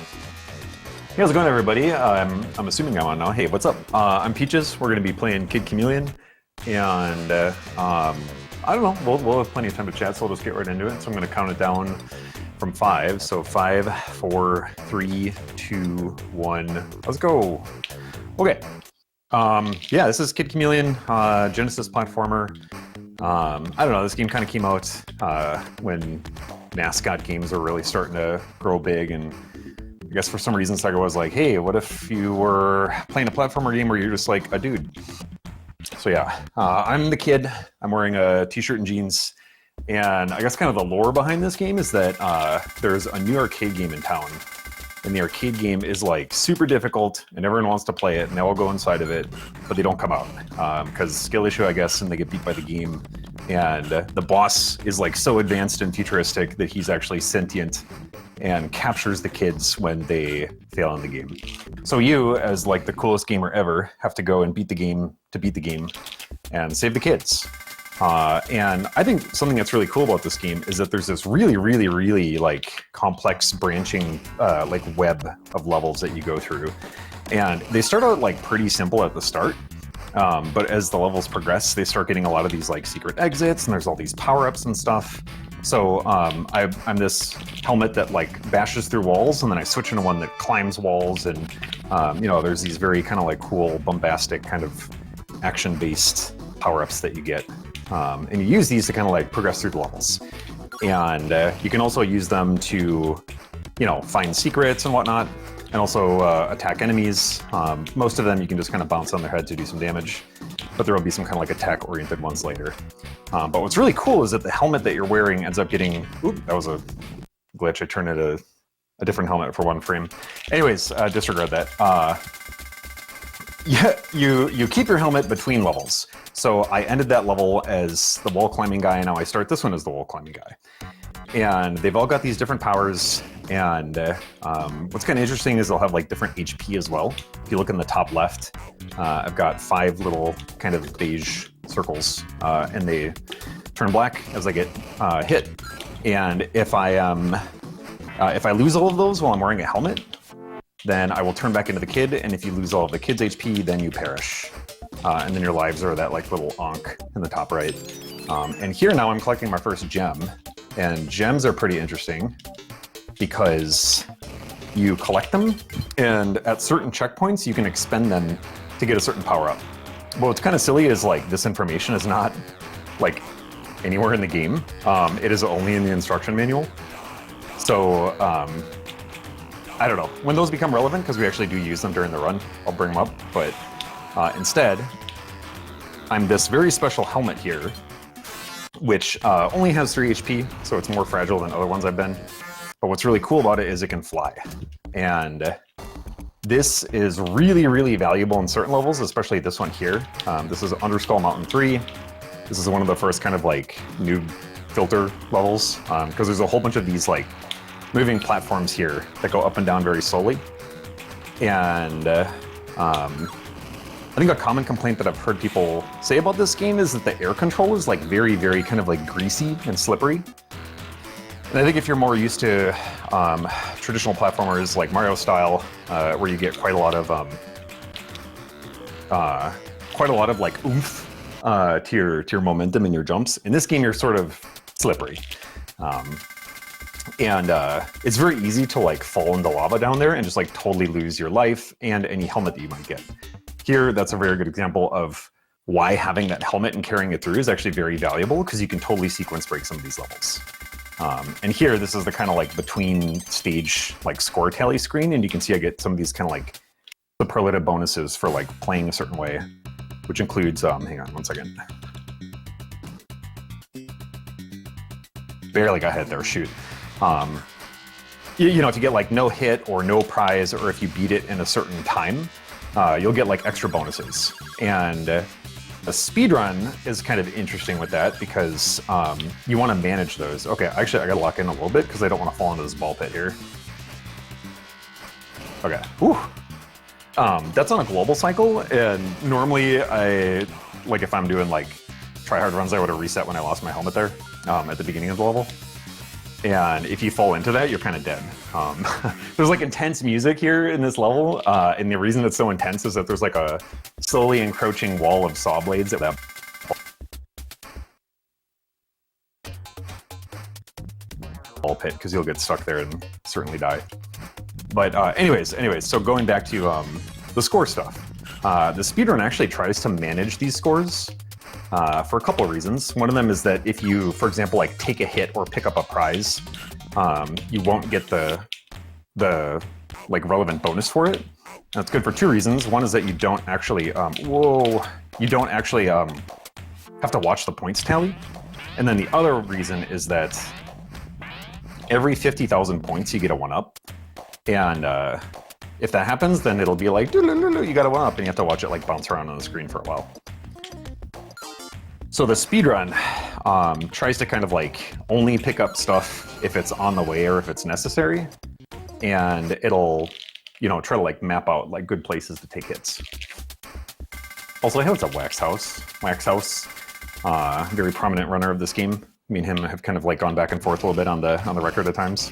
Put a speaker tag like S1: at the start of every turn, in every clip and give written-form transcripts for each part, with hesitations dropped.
S1: Hey, how's it going, everybody? I'm assuming I'm on now. Hey, what's up? I'm Peaches. We're going to be playing Kid Chameleon, and I don't know. We'll have plenty of time to chat, so we'll just get right into it. So I'm going to count it down from 5. So 5, 4, 3, 2, 1. Let's go. Okay. Yeah, this is Kid Chameleon, Genesis platformer. I don't know. This game kind of came out when mascot games were really starting to grow big, and I guess for some reason SEGA was like, hey, what if you were playing a platformer game where you're just like a dude? So yeah, I'm the kid. I'm wearing a t-shirt and jeans. And I guess kind of the lore behind this game is that there's a new arcade game in town. And the arcade game is like super difficult and everyone wants to play it and they all go inside of it, but they don't come out. Because skill issue, I guess, and they get beat by the game. And the boss is like so advanced and futuristic that he's actually sentient and captures the kids when they fail in the game. So you, as like the coolest gamer ever, have to go and beat the game to beat the game and save the kids. And I think something that's really cool about this game is that there's this really like complex branching like web of levels that you go through. And they start out like pretty simple at the start. But as the levels progress, they start getting a lot of these like secret exits and there's all these power-ups and stuff. So I'm this helmet that like bashes through walls, and then I switch into one that climbs walls, and you know, there's these very kind of like cool, bombastic kind of action-based power-ups that you get. And you use these to kind of like progress through the levels. And you can also use them to, you know, find secrets and whatnot, and also attack enemies. Most of them you can just kind of bounce on their head to do some damage, but there will be some kind of like attack-oriented ones later. But what's really cool is that the helmet that you're wearing ends up getting... Oop, that was a glitch. I turned it a different helmet for one frame. Anyways, disregard that. Yeah, you keep your helmet between levels. So I ended that level as the wall climbing guy, and now I start this one as the wall climbing guy. And they've all got these different powers, and what's kind of interesting is they'll have like different HP as well. If you look in the top left, I've got 5 little kind of beige circles, and they turn black as I get hit. And if I lose all of those while I'm wearing a helmet, then I will turn back into the kid, and if you lose all of the kid's HP, then you perish. And then your lives are that like little ankh in the top right. And here now I'm collecting my first gem. And gems are pretty interesting because you collect them, and at certain checkpoints you can expend them to get a certain power-up. But what's kind of silly is like this information is not like anywhere in the game. It is only in the instruction manual. So I don't know. When those become relevant, because we actually do use them during the run, I'll bring them up. But instead, I'm this very special helmet here, which only has 3 HP, so it's more fragile than other ones I've been. But what's really cool about it is it can fly. And this is really valuable in certain levels, especially this one here. This is Underskull Mountain 3. This is one of the first kind of like noob filter levels, because there's a whole bunch of these like moving platforms here that go up and down very slowly. And I think a common complaint that I've heard people say about this game is that the air control is like very kind of like greasy and slippery. And I think if you're more used to traditional platformers like Mario style, where you get quite a lot of like oomph to your momentum and your jumps, in this game you're sort of slippery. And it's very easy to like fall into lava down there and just like totally lose your life and any helmet that you might get. Here, that's a very good example of why having that helmet and carrying it through is actually very valuable, because you can totally sequence break some of these levels. And here, this is the kind of like between stage like score tally screen, and you can see I get some of these kind of like superlative bonuses for like playing a certain way, which includes, hang on one second. Barely got hit there, shoot. You know, if you get like no hit or no prize, or if you beat it in a certain time, you'll get like extra bonuses. And the speedrun is kind of interesting with that, because you want to manage those. Okay, actually I gotta lock in a little bit because I don't want to fall into this ball pit here. Okay, whew. That's on a global cycle, and normally like if I'm doing like tryhard runs, I would have reset when I lost my helmet there at the beginning of the level. And if you fall into that, you're kind of dead. There's like intense music here in this level, and the reason it's so intense is that there's like a slowly encroaching wall of saw blades that ball pit, because you'll get stuck there and certainly die. But anyways, so going back to the score stuff. The speedrun actually tries to manage these scores for a couple of reasons. One of them is that if you, for example, like take a hit or pick up a prize, you won't get the like relevant bonus for it. That's good for two reasons. One is that you don't actually have to watch the points tally. And then the other reason is that every 50,000 points you get a 1-up. And if that happens, then it'll be like, you got a 1-up, and you have to watch it like bounce around on the screen for a while. So the speedrun tries to kind of like only pick up stuff if it's on the way or if it's necessary. And it'll, you know, try to like map out like good places to take hits. Also, I know it's a Wax House. Wax House, very prominent runner of this game. Me and him have kind of like gone back and forth a little bit on the record at times.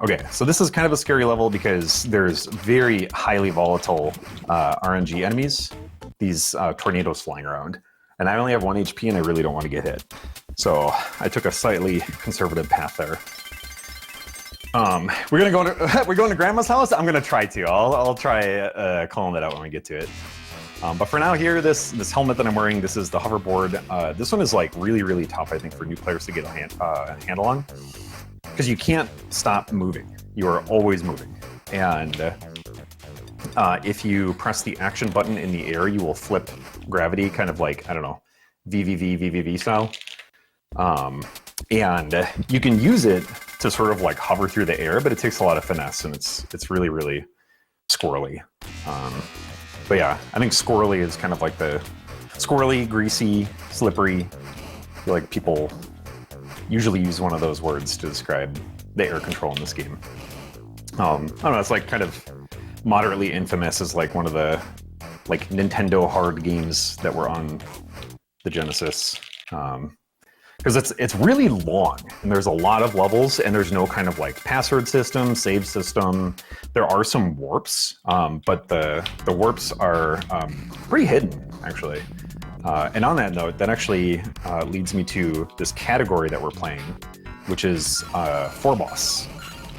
S1: Okay, so this is kind of a scary level because there's very highly volatile RNG enemies. These tornadoes flying around. And I only have 1 HP and I really don't want to get hit. So I took a slightly conservative path there. We're going to Grandma's house? I'm gonna try to. I'll try calling that out when we get to it. But for now here, this helmet that I'm wearing, this is the hoverboard. This one is like really, really tough, I think, for new players to get a handle on. Because you can't stop moving. You are always moving. And if you press the action button in the air, you will flip gravity, kind of like, I don't know, VVV style. And you can use it to sort of like hover through the air, but it takes a lot of finesse, and it's really, really squirrely. But yeah, I think squirrely is kind of like the squirrely, greasy, slippery. I feel like people usually use one of those words to describe the air control in this game. I don't know, it's like kind of moderately infamous as like one of the like Nintendo hard games that were on the Genesis. Because it's really long, and there's a lot of levels, and there's no kind of like password system, save system. There are some warps, but the warps are pretty hidden, actually. And on that note, that actually leads me to this category that we're playing, which is 4-boss.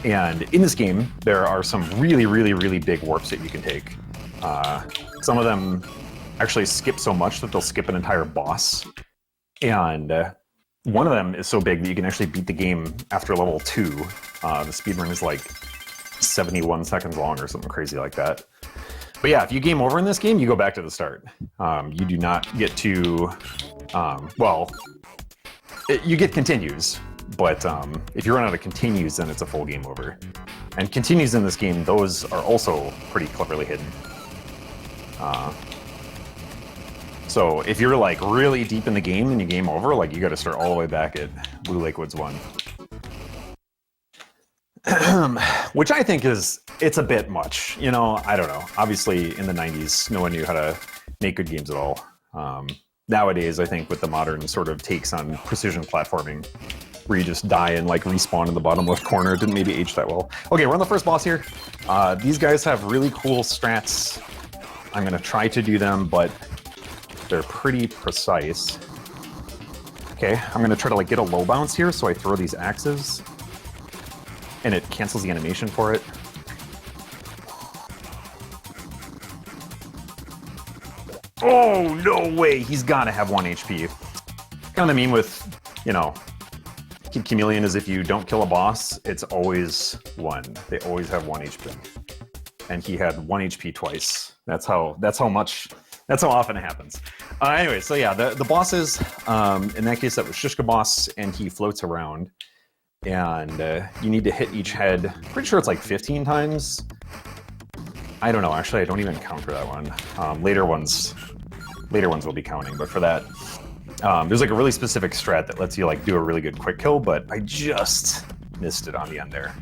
S1: And in this game, there are some really, really, really big warps that you can take. Some of them actually skip so much that they'll skip an entire boss. And one of them is so big that you can actually beat the game after level 2. The speedrun is like 71 seconds long or something crazy like that. But yeah, if you game over in this game, you go back to the start. You do not get to, you get continues, but if you run out of continues, then it's a full game over. And continues in this game, those are also pretty cleverly hidden. So if you're like really deep in the game and you game over, like you got to start all the way back at Blue Lake Woods 1. Which I think it's a bit much. You know, I don't know. Obviously in the 90s, no one knew how to make good games at all. Nowadays, I think with the modern sort of takes on precision platforming, where you just die and like respawn in the bottom left corner, it didn't maybe age that well. Okay, we're on the first boss here. These guys have really cool strats. I'm gonna try to do them, but they're pretty precise. Okay, I'm gonna try to like get a low bounce here, so I throw these axes, and it cancels the animation for it. Oh, no way! He's gotta have 1 HP. Kind of the meme with, you know, Kid Chameleon is if you don't kill a boss, it's always 1. They always have 1 HP. And he had 1 HP twice. That's how often it happens. Anyway, so yeah, the bosses, in that case, that was Shishka boss, and he floats around. And you need to hit each head. Pretty sure it's like 15 times. I don't know, actually, I don't even count for that one. Later ones will be counting, but for that, there's like a really specific strat that lets you like do a really good quick kill, but I just missed it on the end there.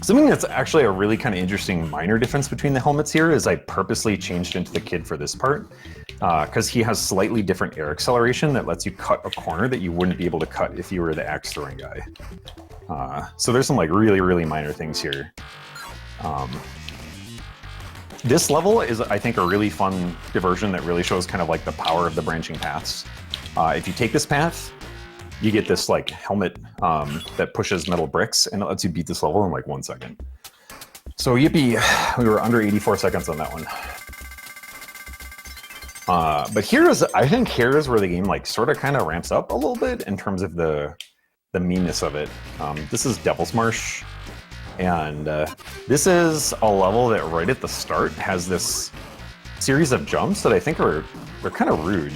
S1: Something that's actually a really kind of interesting minor difference between the helmets here is I purposely changed into the Kid for this part because he has slightly different air acceleration that lets you cut a corner that you wouldn't be able to cut if you were the axe throwing guy. So there's some like really minor things here. This level is, I think, a really fun diversion that really shows kind of like the power of the branching paths. If you take this path, you get this like helmet that pushes metal bricks, and it lets you beat this level in like 1 second. So yippee, we were under 84 seconds on that one. But I think here is where the game like sort of kind of ramps up a little bit in terms of the meanness of it. This is Devil's Marsh, and this is a level that right at the start has this series of jumps that I think are kind of rude.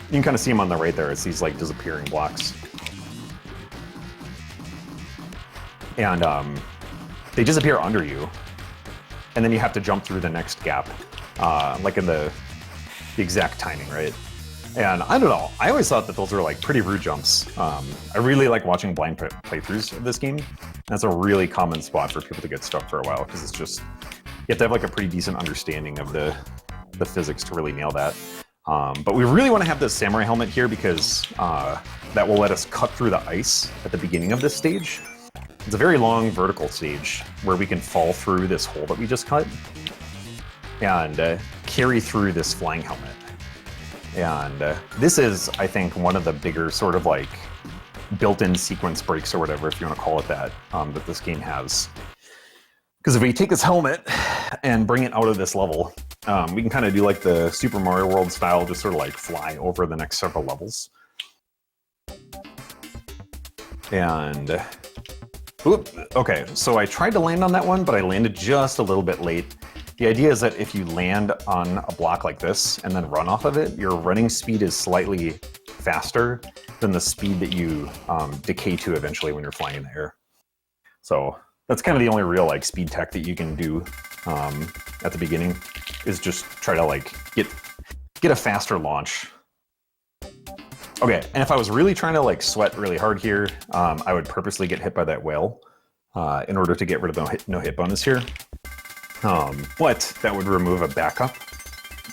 S1: You can kind of see them on the right there. It's these like disappearing blocks. And they disappear under you. And then you have to jump through the next gap, like in the exact timing, right? And I don't know, I always thought that those were like pretty rude jumps. I really like watching blind playthroughs of this game. That's a really common spot for people to get stuck for a while, because it's just, you have to have like a pretty decent understanding of the physics to really nail that. But we really want to have this samurai helmet here because that will let us cut through the ice at the beginning of this stage. It's a very long vertical stage where we can fall through this hole that we just cut and carry through this flying helmet. And this is, I think, one of the bigger sort of like built-in sequence breaks or whatever, if you want to call it that, that this game has. Because if we take this helmet and bring it out of this level, we can kind of do like the Super Mario World style, just sort of like fly over the next several levels. And, okay, so I tried to land on that one, but I landed just a little bit late. The idea is that if you land on a block like this and then run off of it, your running speed is slightly faster than the speed that you decay to eventually when you're flying in the air. So that's kind of the only real like speed tech that you can do at the beginning, is just try to like get a faster launch. Okay, and if I was really trying to like sweat really hard here, I would purposely get hit by that whale in order to get rid of the no hit bonus here. But that would remove a backup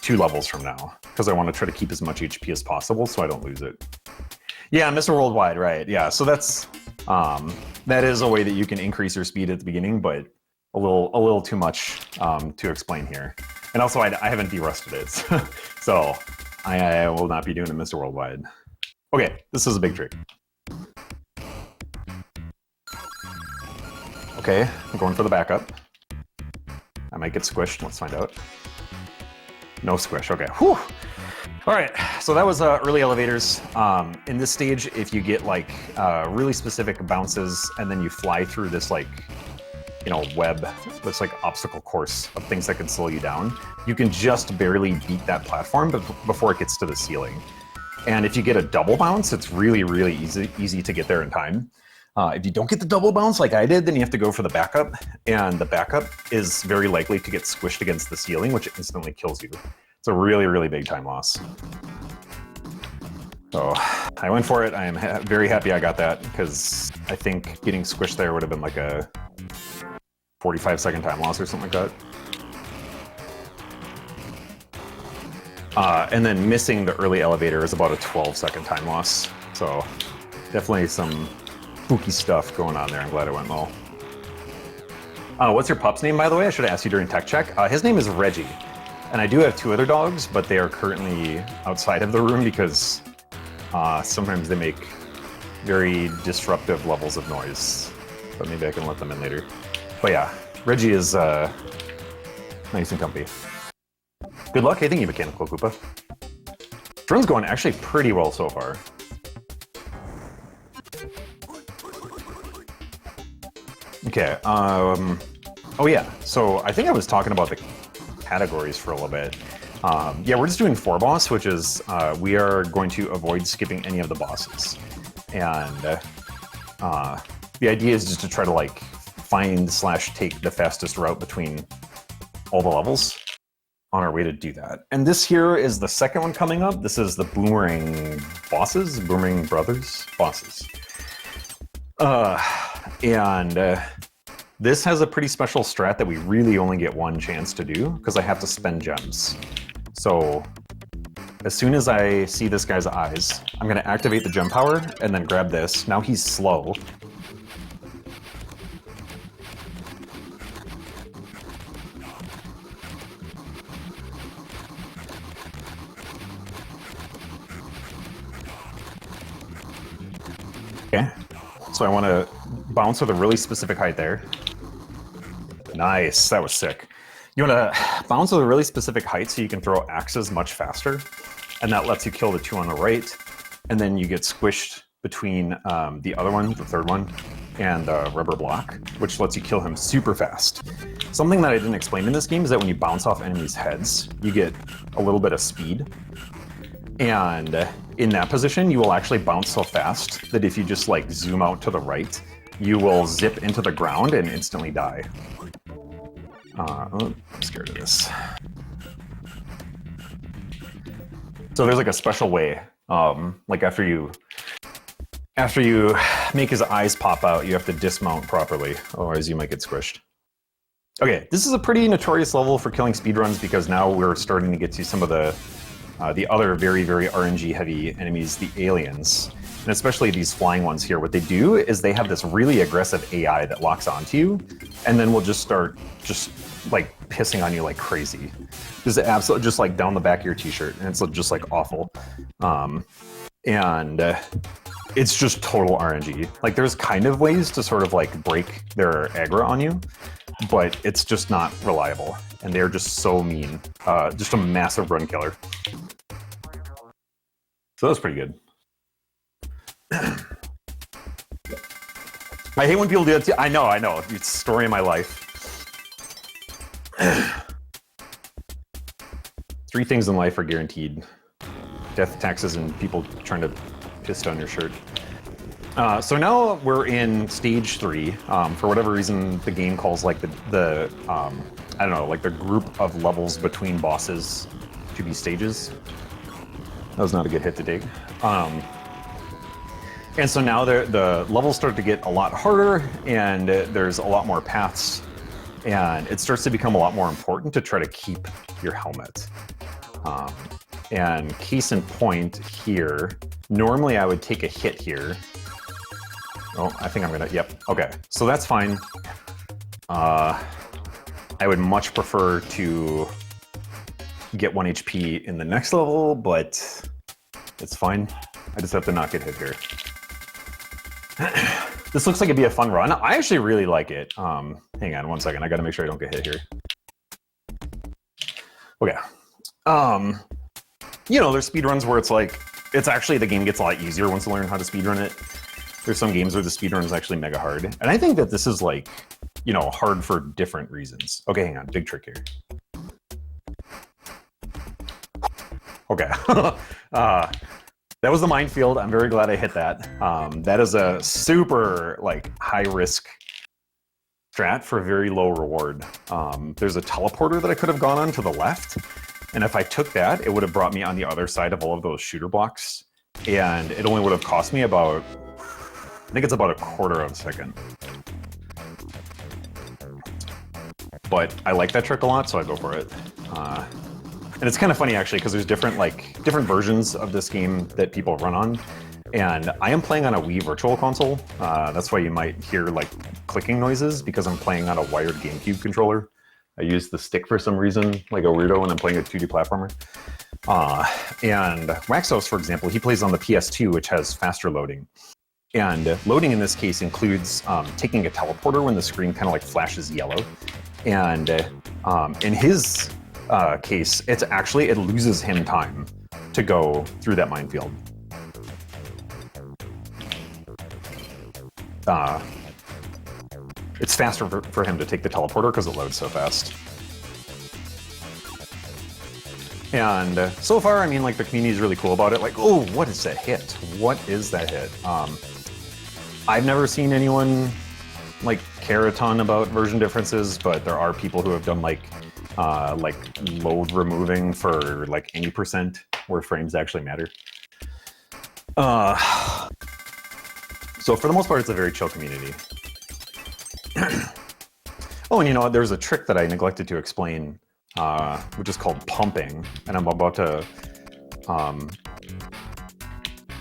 S1: 2 levels from now, because I want to try to keep as much HP as possible so I don't lose it. Yeah, Mr. Worldwide, right? Yeah, so that's that is a way that you can increase your speed at the beginning, but a little too much to explain here. And also, I haven't derusted it, so I will not be doing a Mr. Worldwide. Okay, this is a big trick. Okay, I'm going for the backup. I might get squished. Let's find out. No squish. Okay. Whew. All right. So that was early elevators. In this stage, if you get like really specific bounces and then you fly through this like, you know, web, this like obstacle course of things that can slow you down, you can just barely beat that platform before it gets to the ceiling. And if you get a double bounce, it's really easy to get there in time. If you don't get the double bounce like I did, then you have to go for the backup, and the backup is very likely to get squished against the ceiling, which instantly kills you. It's a really big time loss. So I went for it. I am very happy I got that, because I think getting squished there would have been like a 45-second time loss or something like that. And then missing the early elevator is about a 12-second time loss. So definitely some spooky stuff going on there. I'm glad it went well. What's your pup's name, by the way? I should have asked you during tech check. His name is Reggie. And I do have 2 other dogs, but they are currently outside of the room because sometimes they make very disruptive levels of noise. But maybe I can let them in later. But yeah, Reggie is nice and comfy. Good luck hitting you, Mechanical Koopa. Drone's going actually pretty well so far. Okay, oh yeah, so I think I was talking about the categories for a little bit. Yeah, we're just doing 4 boss, which is we are going to avoid skipping any of the bosses. And the idea is just to try to like find/take the fastest route between all the levels on our way to do that. And this here is the second one coming up. This is the Boomerang Bosses, Boomerang Brothers Bosses. And this has a pretty special strat that we really only get one chance to do because I have to spend gems. So as soon as I see this guy's eyes, I'm going to activate the gem power and then grab this. Now he's slow. Okay, so I want to bounce with a really specific height there. Nice, that was sick. You want to bounce with a really specific height so you can throw axes much faster, and that lets you kill the two on the right, and then you get squished between the other one, the third one, and the rubber block, which lets you kill him super fast. Something that I didn't explain in this game is that when you bounce off enemies' heads, you get a little bit of speed. And in that position, you will actually bounce so fast that if you just like zoom out to the right, you will zip into the ground and instantly die. Oh, I'm scared of this. So there's like a special way, like after you make his eyes pop out, you have to dismount properly, otherwise you might get squished. Okay, this is a pretty notorious level for killing speedruns because now we're starting to get to some of the other very, very RNG-heavy enemies, the aliens. And especially these flying ones here, what they do is they have this really aggressive AI that locks onto you, and then will just start like pissing on you like crazy. This is absolutely just like down the back of your t-shirt, and it's just like awful. And it's just total RNG. Like there's kind of ways to sort of like break their aggro on you, but it's just not reliable. And they're just so mean. Just a massive run killer. So that's pretty good. I hate when people do that too. I know. It's the story of my life. 3 things in life are guaranteed. Death, taxes, and people trying to piss down your shirt. So now we're in stage 3. For whatever reason, the game calls like the I don't know, like the group of levels between bosses to be stages. That was not a good hit to dig. And so now the levels start to get a lot harder, and there's a lot more paths, and it starts to become a lot more important to try to keep your helmet. And case in point here, normally I would take a hit here. Oh, I think I'm gonna, yep, okay. So that's fine. I would much prefer to get 1 HP in the next level, but it's fine. I just have to not get hit here. This looks like it'd be a fun run. I actually really like it. Hang on 1 second. I gotta make sure I don't get hit here. Okay. You know, there's speedruns where it's like, it's actually, the game gets a lot easier once you learn how to speedrun it. There's some games where the speedrun is actually mega hard. And I think that this is like, you know, hard for different reasons. Okay, hang on, big trick here. Okay. That was the minefield. I'm very glad I hit that. That is a super like high risk strat for a very low reward. There's a teleporter that I could have gone on to the left. And if I took that, it would have brought me on the other side of all of those shooter blocks. And it only would have cost me about, I think it's about 1/4 of a second. But I like that trick a lot, so I go for it. And it's kind of funny actually, because there's different versions of this game that people run on. And I am playing on a Wii Virtual Console. That's why you might hear like clicking noises, because I'm playing on a wired GameCube controller. I use the stick for some reason, like a weirdo when I'm playing a 2D platformer. And Waxos, for example, he plays on the PS2, which has faster loading. And loading in this case includes taking a teleporter when the screen kind of like flashes yellow. And in his case, it loses him time to go through that minefield. It's faster for him to take the teleporter because it loads so fast. And so far, I mean, like the community is really cool about it. Like, oh, what is that hit? What is that hit? I've never seen anyone like care a ton about version differences, but there are people who have done like load removing for like any % where frames actually matter. So for the most part, it's a very chill community. Oh, and you know what? There's a trick that I neglected to explain, which is called pumping, and I'm about to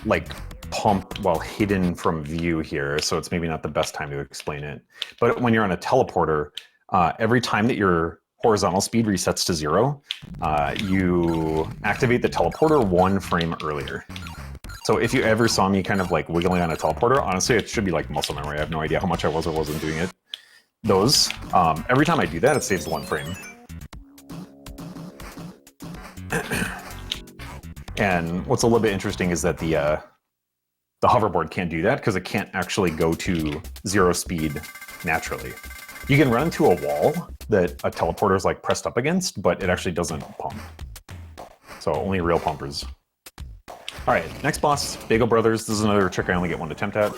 S1: like pump while hidden from view here, so it's maybe not the best time to explain it. But when you're on a teleporter, every time that your horizontal speed resets to 0, you activate the teleporter 1 frame earlier. So if you ever saw me kind of like wiggling on a teleporter, honestly, it should be like muscle memory. I have no idea how much I was or wasn't doing it. Every time I do that, it saves 1 frame. And what's a little bit interesting is that the hoverboard can't do that because it can't actually go to 0 speed naturally. You can run into a wall that a teleporter is like pressed up against, but it actually doesn't pump. So only real pumpers. All right, next boss, Bagel Brothers. This is another trick I only get 1 attempt at.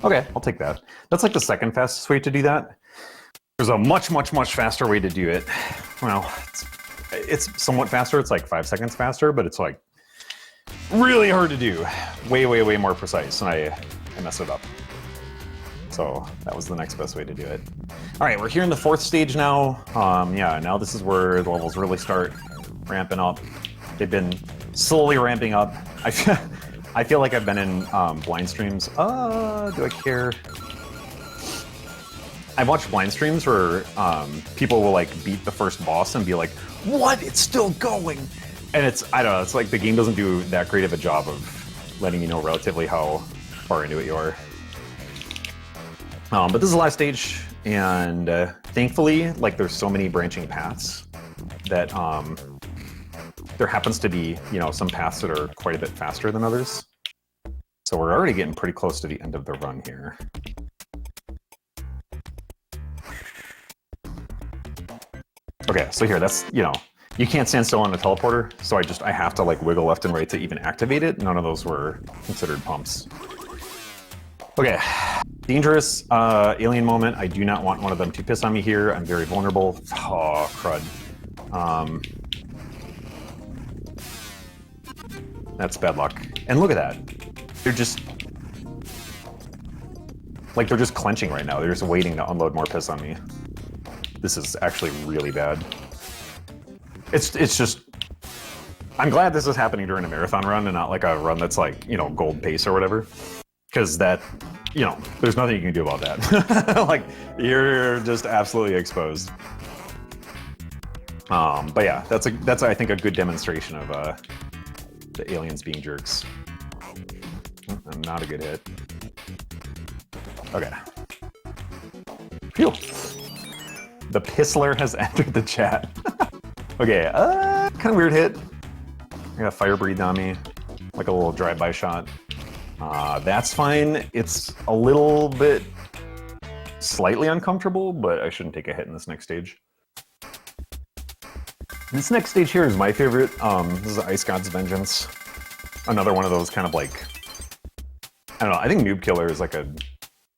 S1: Okay, I'll take that. That's like the second fastest way to do that. There's a much, much, much faster way to do it. Well, it's somewhat faster. It's like 5 seconds faster, but it's like really hard to do. Way, way, way more precise, and I messed it up. So that was the next best way to do it. All right, we're here in the 4th stage now. Yeah, now this is where the levels really start ramping up. They've been slowly ramping up. I feel like I've been in blind streams. Do I care? I've watched blind streams where people will like beat the first boss and be like, "What? It's still going!" And I don't know. It's like the game doesn't do that great of a job of letting you know relatively how far into it you are. But this is the last stage, and thankfully, like there's so many branching paths that there happens to be, you know, some paths that are quite a bit faster than others. So we're already getting pretty close to the end of the run here. Okay, so here, that's, you know, you can't stand still on a teleporter, so I have to like wiggle left and right to even activate it. None of those were considered pumps. Okay, dangerous alien moment. I do not want one of them to piss on me here. I'm very vulnerable. Oh, crud. That's bad luck. And look at that. They're just clenching right now. They're just waiting to unload more piss on me. This is actually really bad. It's just, I'm glad this is happening during a marathon run and not like a run that's like, you know, gold pace or whatever. Because that, you know, there's nothing you can do about that. Like, you're just absolutely exposed. But yeah, that's I think a good demonstration of the aliens being jerks. Not a good hit. Okay. Phew. The Pissler has entered the chat. Okay, kind of weird hit. I got fire breathed on me, like a little drive-by shot. That's fine. It's a little bit slightly uncomfortable, but I shouldn't take a hit in this next stage. This next stage here is my favorite. This is Ice God's Vengeance. Another one of those kind of like, I don't know, I think Noob Killer is like a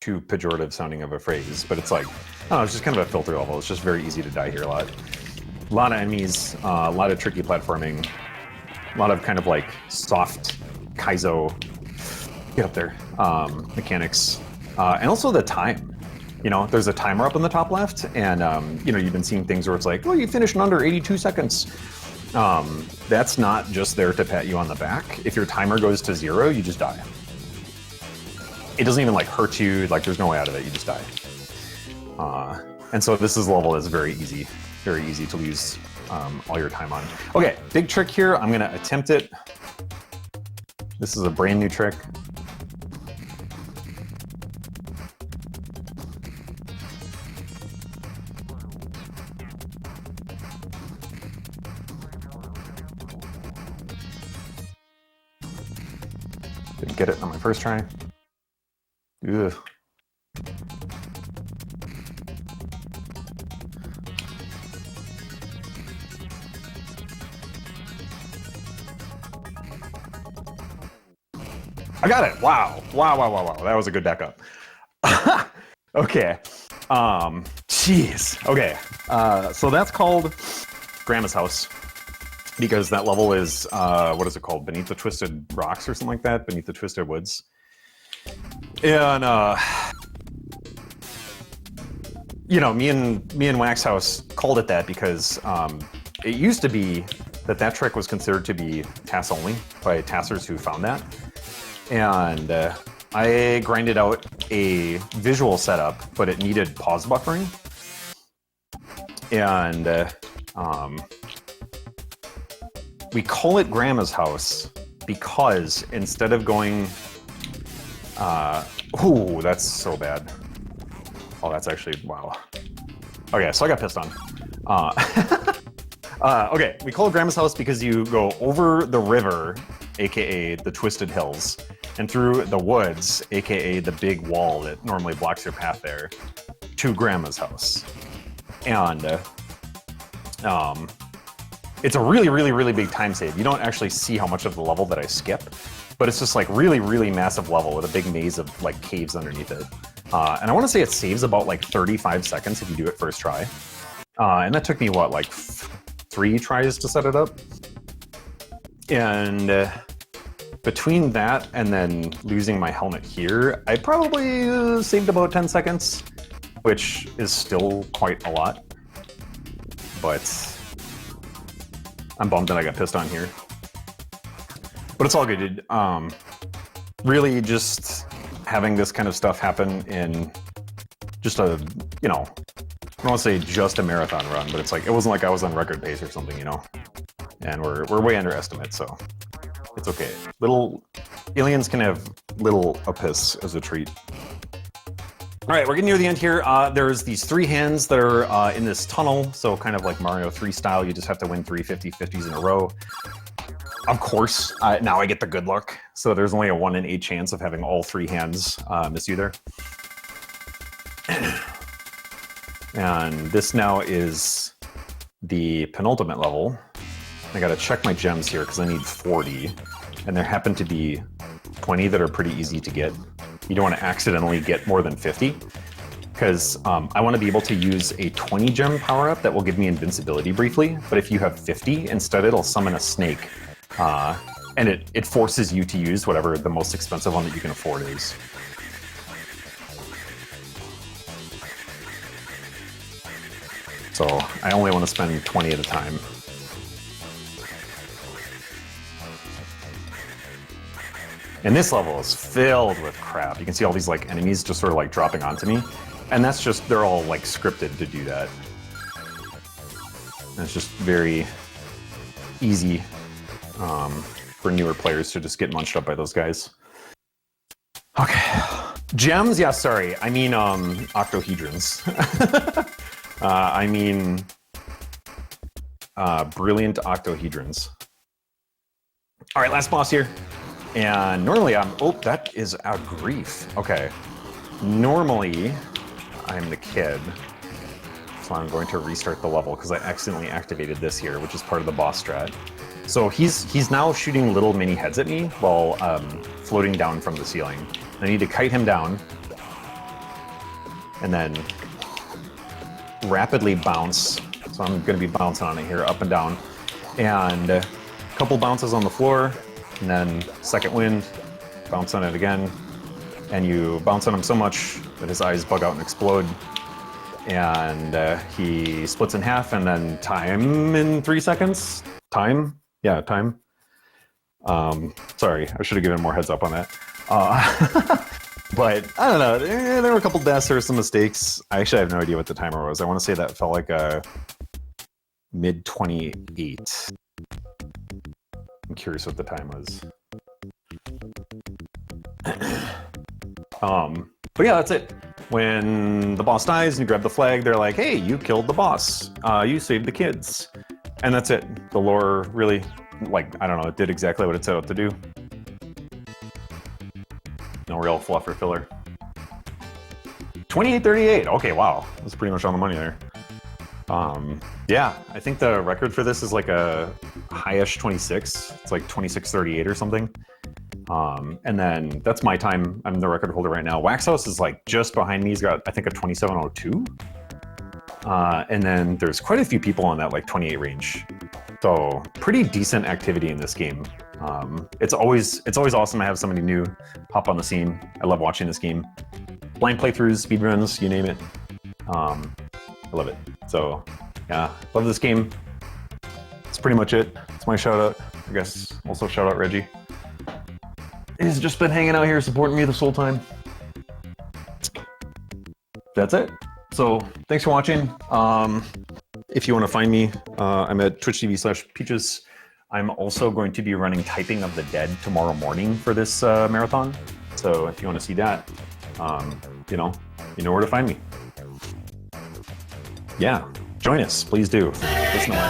S1: too pejorative sounding of a phrase, but it's like, I don't know, it's just kind of a filter level. It's just very easy to die here a lot. A lot of enemies, a lot of tricky platforming, a lot of kind of like soft Kaizo, get up there, mechanics, and also the time. You know, there's a timer up in the top left, and you know, you've been seeing things where it's like, oh, you finished in under 82 seconds. That's not just there to pat you on the back. If your timer goes to 0, you just die. It doesn't even like hurt you, like there's no way out of it, you just die. And so this is a level that's very easy to lose all your time on. Okay, big trick here, I'm gonna attempt it. This is a brand new trick. Didn't get it on my first try. Ugh. I got it. Wow. Wow. That was a good backup. Okay. Jeez. Okay. So that's called Grandma's House because that level is, what is it called? Beneath the Twisted Rocks or something like that? Beneath the Twisted Woods. And, you know, me and Wax House called it that because it used to be that trick was considered to be TAS only by TASers who found that. And I grinded out a visual setup, but it needed pause buffering. And we call it Grandma's House because instead of going, ooh, that's so bad. Oh, that's actually, wow. Okay, so I got pissed on. Okay, we call it Grandma's House because you go over the river, aka the Twisted Hills, and through the woods, aka the big wall that normally blocks your path there, to Grandma's house. And it's a really big time save. You don't actually see how much of the level that I skip, but it's just like really massive level with a big maze of like caves underneath it. And I want to say it saves about like 35 seconds if you do it first try. And that took me, what, like 3 tries to set it up? And between that and then losing my helmet here, I probably saved about 10 seconds, which is still quite a lot. But I'm bummed that I got pissed on here. But it's all good, dude. Really just having this kind of stuff happen in just a, you know, I don't want to say just a marathon run, but it's like, it wasn't like I was on record pace or something, you know? And we're way underestimate, so it's okay. Little aliens can have little apiss as a treat. All right, we're getting near the end here. There's these 3 hands that are in this tunnel, so kind of like Mario 3 style. You just have to win 3 50/50s in a row. Of course, now I get the good luck. So there's only a 1 in 8 chance of having all 3 hands miss you there. And this now is the penultimate level. I gotta check my gems here because I need 40. And there happen to be 20 that are pretty easy to get. You don't want to accidentally get more than 50. Because I want to be able to use a 20 gem power-up that will give me invincibility briefly. But if you have 50, instead it'll summon a snake. And it forces you to use whatever the most expensive one that you can afford is. So I only want to spend 20 at a time. And this level is filled with crap. You can see all these like enemies just sort of like dropping onto me. And that's just, they're all like scripted to do that. And it's just very easy for newer players to just get munched up by those guys. Okay. Gems? Yeah, sorry. I mean octohedrons. I mean brilliant octohedrons. All right, last boss here. And normally oh, that is a grief. Okay. Normally, I'm the kid. So I'm going to restart the level because I accidentally activated this here, which is part of the boss strat. So he's now shooting little mini heads at me while floating down from the ceiling. I need to kite him down and then rapidly bounce. So I'm going to be bouncing on it here, up and down. And a couple bounces on the floor, and then second wind, bounce on it again. And you bounce on him so much that his eyes bug out and explode. And he splits in half, and then time in 3 seconds. Time? Yeah, time. Sorry, I should have given more heads up on that. But I don't know, there were a couple deaths, there were some mistakes. I actually have no idea what the timer was. I want to say that felt like a mid-28. I'm curious what the time was. But yeah, that's it. When the boss dies and you grab the flag, they're like, hey, you killed the boss. You saved the kids. And that's it. The lore really, like, I don't know, it did exactly what it set out to do. No real fluff or filler. 28:38. Okay, wow. That's pretty much on the money there. Yeah, I think the record for this is like a high-ish 26. It's like 26:38 or something. And then that's my time. I'm the record holder right now. Waxhouse is like just behind me. He's got, I think, a 27:02. And then there's quite a few people on that like 28 range. So pretty decent activity in this game. It's always awesome to have somebody new hop on the scene. I love watching this game. Blind playthroughs, speedruns, you name it. I love it. So yeah, love this game. That's pretty much it. It's my shout out. I guess also shout out Reggie. He's just been hanging out here supporting me this whole time. That's it. So thanks for watching. If you want to find me, I'm at twitch.tv/peaches. I'm also going to be running Typing of the Dead tomorrow morning for this marathon. So if you want to see that, you know where to find me. Yeah, join us, please do. Listen to my